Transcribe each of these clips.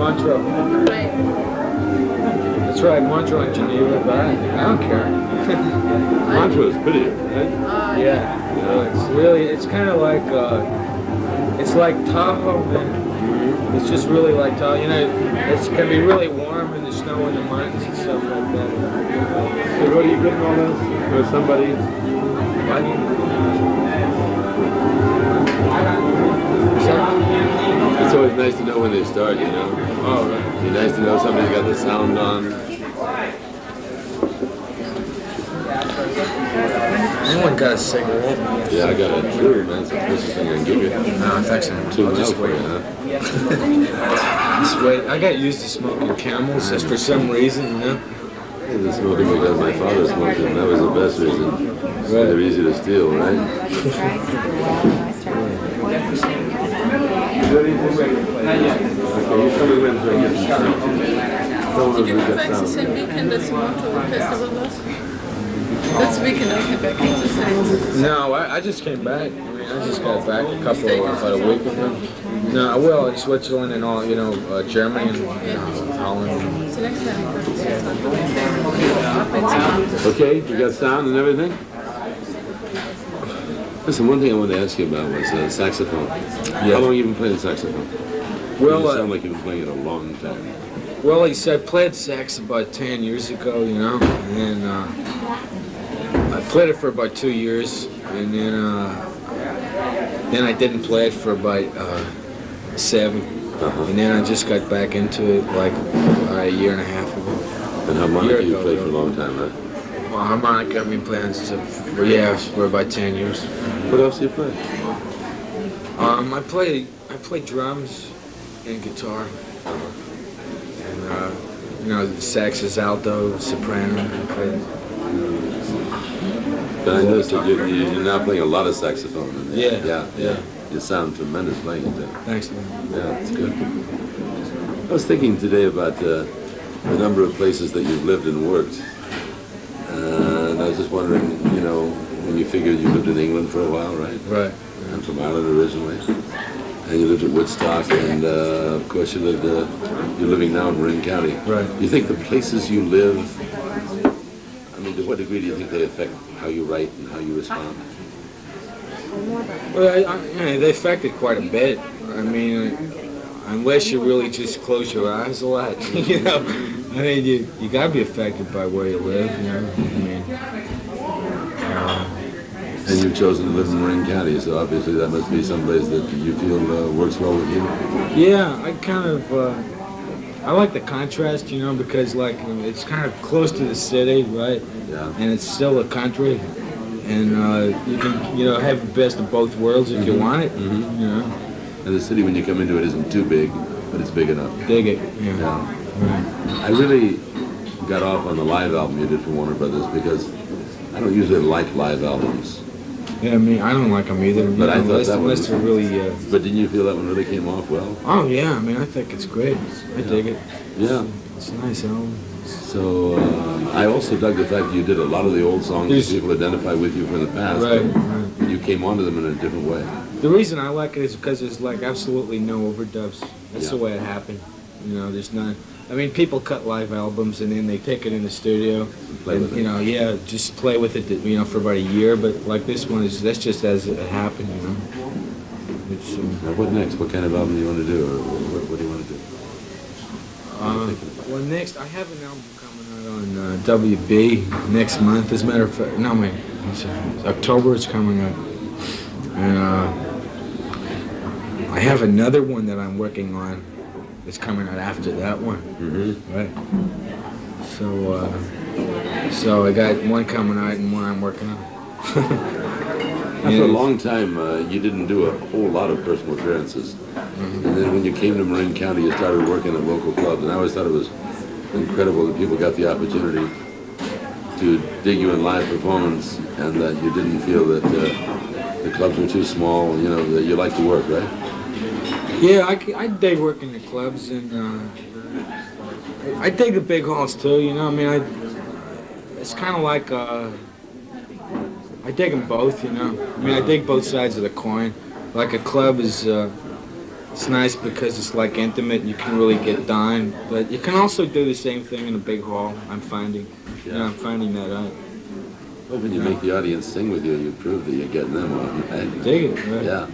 Montreux. Right. That's right, Montreux and Geneva, but I don't care. Montreux is pretty, right? Yeah. It's kind of like, it's like Tahoe, man. It's just really like Tahoe. You know, it can be really warm in the snow in the mountains and stuff like that. So what are you getting all this? Or somebody? It's always nice to know when they start, you know? Oh, right. It'd be nice to know somebody's got the sound on. Anyone got a cigarette? Yeah, I got a true, man. It's the closest thing I can give you. No, thanks, man. I'll just wait, huh? Just wait. I got used to smoking Camels just for some reason, you know? I was smoking because my father smoked them. That was the best reason. They're easy to steal, right? Did you come back the same weekend as Montreux Festival was? That's the weekend I came back into the States. No, I just came back. I mean, I just got back about a week ago. No, well, in Switzerland and all, you know, Germany and Holland. So next time. Okay, you got sound and everything? Listen, one thing I wanted to ask you about was saxophone. Yes. How long have you been playing saxophone? Well, you sound like you've been playing it a long time. Well, I played sax about 10 years ago, you know, and I played it for about 2 years, and then I didn't play it for about 7, and then I just got back into it like a year and a half ago. And harmonica you played for a long time, right? Well, harmonica I've been playing for about 10 years. What else do you play? I play drums and guitar. And, you know, the sax is alto, soprano. But I noticed that you're now playing a lot of saxophone. Yeah. You sound tremendous playing it. Thanks, man. Yeah, it's good. I was thinking today about the number of places that you've lived and worked. And I was just wondering, you know, when you figured you lived in England for a while, right? Right. I'm from Ireland originally. And you lived at Woodstock, and of course you're living now in Marin County. Right. Do you think the places you live, I mean, to what degree do you think they affect how you write and how you respond? Well, they affect it quite a bit. I mean, unless you really just close your eyes a lot, you know. I mean, you gotta be affected by where you live, you know. I mean, and you've chosen to live in Marin County, so obviously that must be someplace that you feel works well with you. Yeah, I kind of, I like the contrast, you know, because like it's kind of close to the city, right? Yeah. And it's still a country, and you can, you know, have the best of both worlds if you want it, you know. And the city, when you come into it, isn't too big, but it's big enough. Dig it, yeah. Right. I really got off on the live album you did for Warner Brothers because I don't usually like live albums. Yeah, I mean, I don't like them either. But I thought that one was really. But didn't you feel that one really came off well? Oh yeah, I mean, I think it's great. I dig it. Yeah. It's a nice album. So I also dug the fact that you did a lot of the old songs that people identify with you from the past. Right. But you came onto them in a different way. The reason I like it is because there's like absolutely no overdubs. That's the way it happened. You know, there's none. I mean, people cut live albums and then they take it in the studio. And, you know, just play with it, you know, for about a year. But like this one that's just as it happened, you know. It's, now what next? What kind of album do you want to do, or what do you want to do? Well, next I have an album coming out on WB next month. As a matter of fact, no, man, it's October. It's coming out, and I have another one that I'm working on. It's coming out after that one, right? So I got one coming out and one I'm working on. After a long time, you didn't do a whole lot of personal appearances. And then when you came to Marin County, you started working at local clubs. And I always thought it was incredible that people got the opportunity to dig you in live performance and that you didn't feel that the clubs were too small, you know, that you like to work, right? Yeah, I dig working the clubs, and I dig the big halls too, you know. I mean, it's kind of like, I dig them both, you know. I mean, I dig both sides of the coin. Like a club is, It's nice because it's like intimate. You can really get down, but you can also do the same thing in a big hall. I'm finding, I'm finding that out. Well, when you make the audience sing with you, you prove that you're getting them on. Right? Dig it, right? Yeah.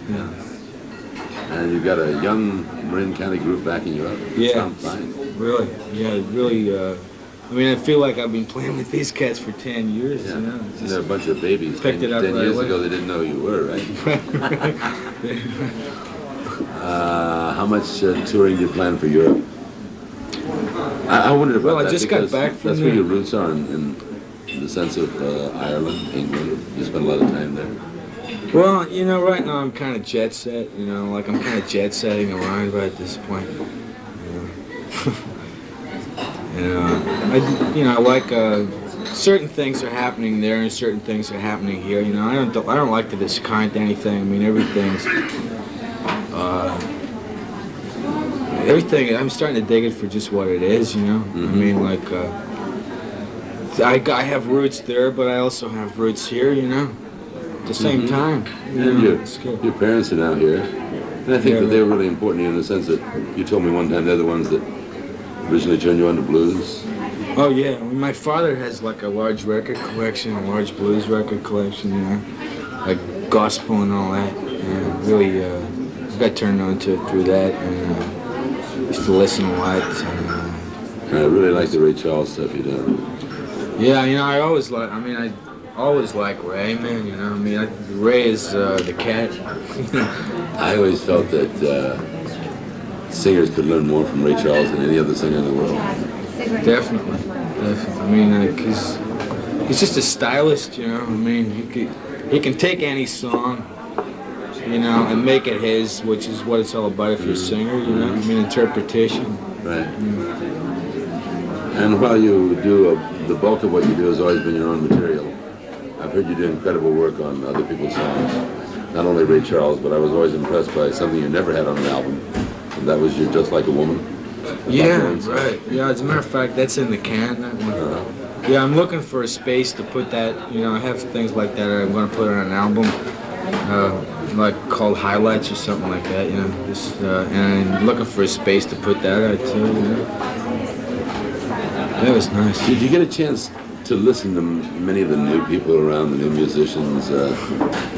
And you've got a young Marin County group backing you up. Yeah. Sounds fine. Really, yeah, really. I mean, I feel like I've been playing with these cats for 10 years. Yeah. You know, And they're a bunch of babies. Picked it up 10 right years away. ago, they didn't know who you were, right? How much touring do you plan for Europe? I wondered about Well, I that just got because back from that's where there. your roots are in the sense of Ireland, England. You spent a lot of time there. Well, you know, right now I'm kind of jet set. You know, like I'm kind of jet setting around right at this point. I like certain things are happening there and certain things are happening here. You know, I don't like to discount anything. I mean, everything. I'm starting to dig it for just what it is. You know, I mean, like I have roots there, but I also have roots here. You know, at the same time. And your parents are now here, and I think that they're really important to you in the sense that you told me one time they're the ones that originally turned you on to blues. Oh yeah, I mean, my father has like a large record collection, a large blues record collection, you know, like gospel and all that. And really, I got turned on to it through that, and used to listen a lot. And I really like the Ray Charles stuff you done. Yeah, you know, I always like Ray, man. You know, I mean, Ray is the cat. I always felt that singers could learn more from Ray Charles than any other singer in the world. Definitely. I mean, he's just a stylist, you know. I mean, he can take any song, you know, and make it his, which is what it's all about if you're a singer, you know. I mean, interpretation. Right. And while you do, the bulk of what you do has always been your own material. I've heard you do incredible work on other people's songs. Not only Ray Charles, but I was always impressed by something you never had on an album. And that was your Just Like a Woman. Yeah, right. Yeah, as a matter of fact, that's in the can, that one. Yeah, I'm looking for a space to put that. You know, I have things like that I'm going to put on an album, like called Highlights or something like that, you know. And I'm looking for a space to put that out too, you know. That was nice. Did you get a chance to listen to many of the new people around, the new musicians, or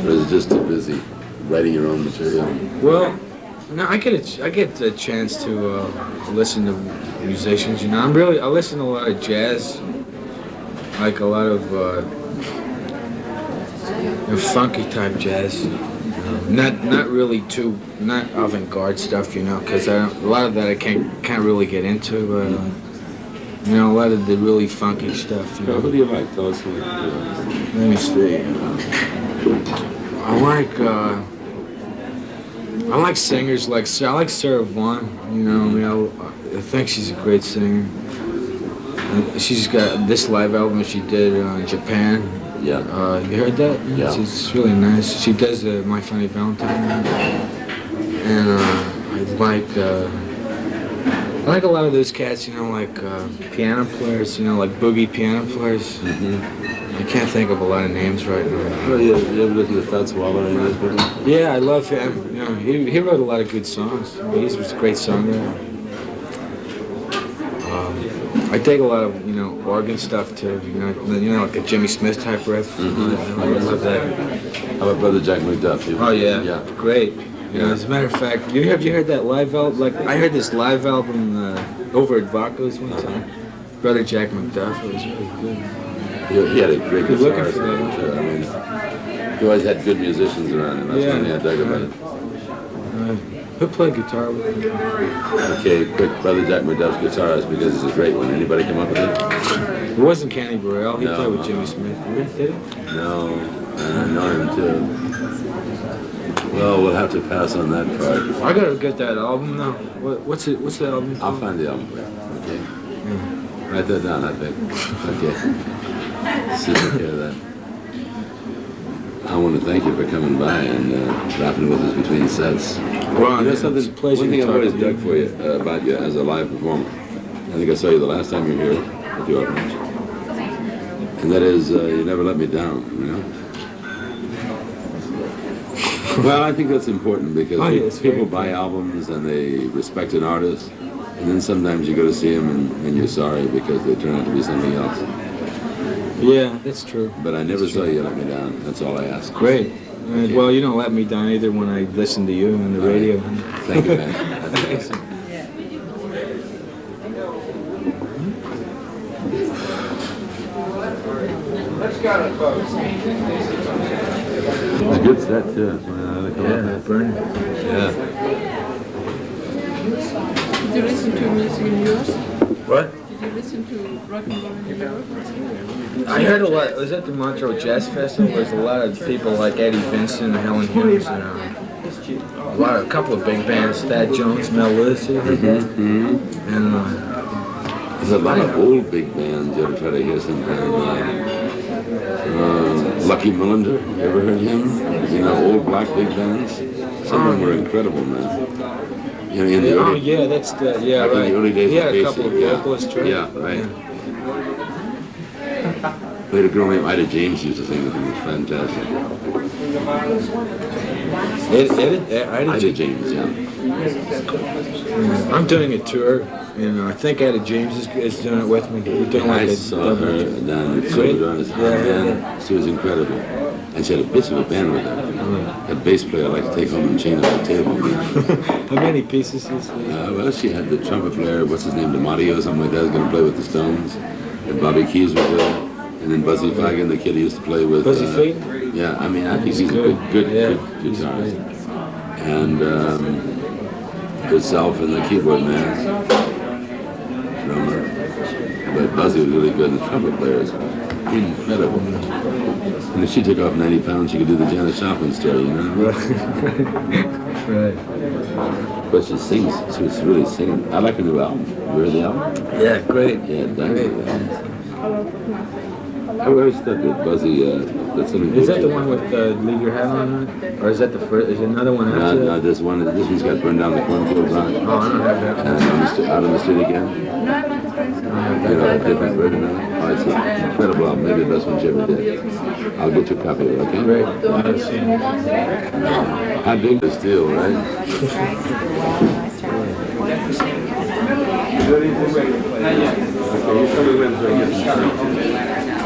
is it just too busy writing your own material? Well, no, I get a chance to listen to musicians. You know, I listen to a lot of jazz, like a lot of funky type jazz. Not avant-garde stuff, you know, because a lot of that I can't really get into. You know, a lot of the really funky stuff. You know. Who do you like? Tell us who you Let me see. I like singers I like Sarah Vaughan. You know, I mean, I think she's a great singer. She's got this live album she did in Japan. Yeah. You heard that? Yeah. It's really nice. She does My Funny Valentine. And I like a lot of those cats, you know, like piano players, you know, like boogie piano players. I can't think of a lot of names right now. Well, you ever listen to Fats Waller or any of those people? Yeah, I love him. You know, he wrote a lot of good songs. I mean, he was a great songwriter. I take a lot of, you know, organ stuff too. You know, like a Jimmy Smith type riff. I love that. How about Brother Jack McDuff? Oh yeah, great. You know, as a matter of fact, have you heard that live album? Like I heard this live album over at Vaco's one time. Brother Jack McDuff. It was really good. He had a great Good looking guitarist. for that. I mean, he always had good musicians around him. That's one thing I dug about it. Who played guitar with him? Okay, quick, Brother Jack McDuff's guitarist because he's a great one. Anybody come up with it? It wasn't Kenny Burrell. He No, played with no. Jimmy Smith. Did he? No, and I know him too. Well, we'll have to pass on that part. I gotta get that album now. What's the album? I'll find the album for you. Okay. Write that down, I think. Okay. See take care of that. I want to thank you for coming by and rapping with us between sets. Well, You know something? it's a pleasure One thing to I've talk always to you. dug for you about you as a live performer. I think I saw you the last time you were here at the Orphanage, and that is you never let me down. You know. Well, I think that's important because Oh, yeah, it's people very buy albums and they respect an artist, and then sometimes you go to see them and you're sorry because they turn out to be something else. Yeah, that's true. But I never saw you let me down. That's all I ask. Great. Well, you don't let me down either when I listen to you on the radio. Thank you, man. That's awesome. It's a good set too. Burn. Yeah. Did you listen to music in yours? What? Did you listen to rock and roll in Europe? I heard a lot. It was at the Montreux Jazz Festival. There's a lot of people like Eddie Vincent and Helen Hughes and a couple of big bands. Thad Jones, Mel Lewis, you heard that? And There's a lot of old big bands you ought to try to hear sometime. Lucky Millinder, you ever heard him? You know, old black big bands. Some of them were incredible, man. You know, in the early, yeah, that's the back in the early days He had of a couple of Casey, vocalists, right? Yeah, right. We had a girl named Ida James used to sing with him. It was fantastic. Ida James, yeah. I'm doing a tour, and I think Ida James is doing it with me. We're doing like I a saw her down at Silverdown. Yeah. She was incredible. And she had a bitch of a band with her. A bass player I like to take home and chain on the table. How many pieces is it? Well, she had the trumpet player, what's his name, DeMatteo or something like that, was going to play with the Stones. And Bobby Keys was there. And then Buzzy Fagan, the kid he used to play with. Buzzy Fagan? Yeah, I mean, I think he's a good guitarist. And herself and the keyboard man, drummer. But Buzzy was really good, and the trumpet player is incredible. And if she took off 90 pounds, she could do the Janis Joplin story, you know? Right. But she sings, she was really singing. I like her new album. You heard the album? Yeah, great. Yeah, Great. I always thought that Buzzy, that's something. Is that the one with Leave Your Hat On? Or is that the first? Is there another one after that? No, this one's got Burned Down the Cornfields on it. Oh, I don't have that. And Out on the Street Again. You know, a different version of it. Oh, it's an incredible album, maybe the best one she ever did. I'll get you a copy of it, okay? Great. I've seen it. How big is steel, right?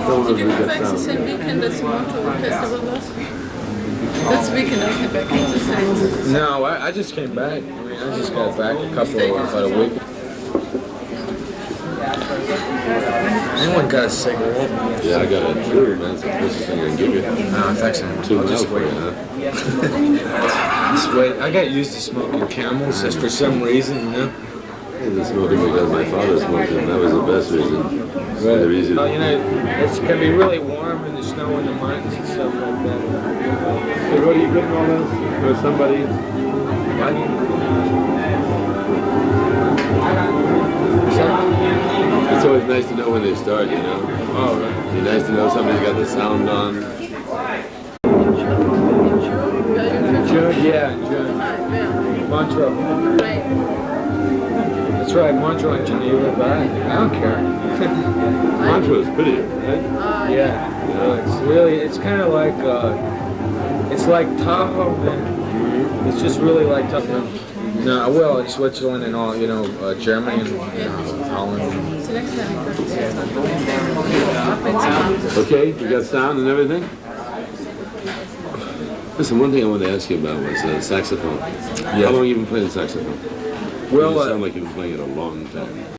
Did you come back the same weekend as the Montreux Festival was? This weekend I came back into the States. No, I just came back. I mean, I just got back about a week. Anyone got a cigarette? Yeah, I got a true, man. It's the closest thing I can give you. No, thanks. I'll just wait. Just wait. I got used to smoking Camels just for some reason, you know? I was smoking because my father smoked them. That was the best reason. They're easy to... Well, you know, it can be really warm in the snow in the mountains and stuff like that. So what are you getting all this? Or somebody? It's always nice to know when they start, you know? Oh, right. It's nice to know somebody's got the sound on. June, yeah, June. Montreux. That's right, Montreux and Geneva, but I don't care. Montreux is pretty, right? Yeah. It's kind of like, it's like Tahoe, man. It's just really like Tahoe. No, well, in Switzerland and all, you know, Germany and Holland. So next time Okay, you got sound and everything? Listen, one thing I wanted to ask you about was saxophone. How long have you been playing saxophone? Well, You sound like you've been playing it a long time.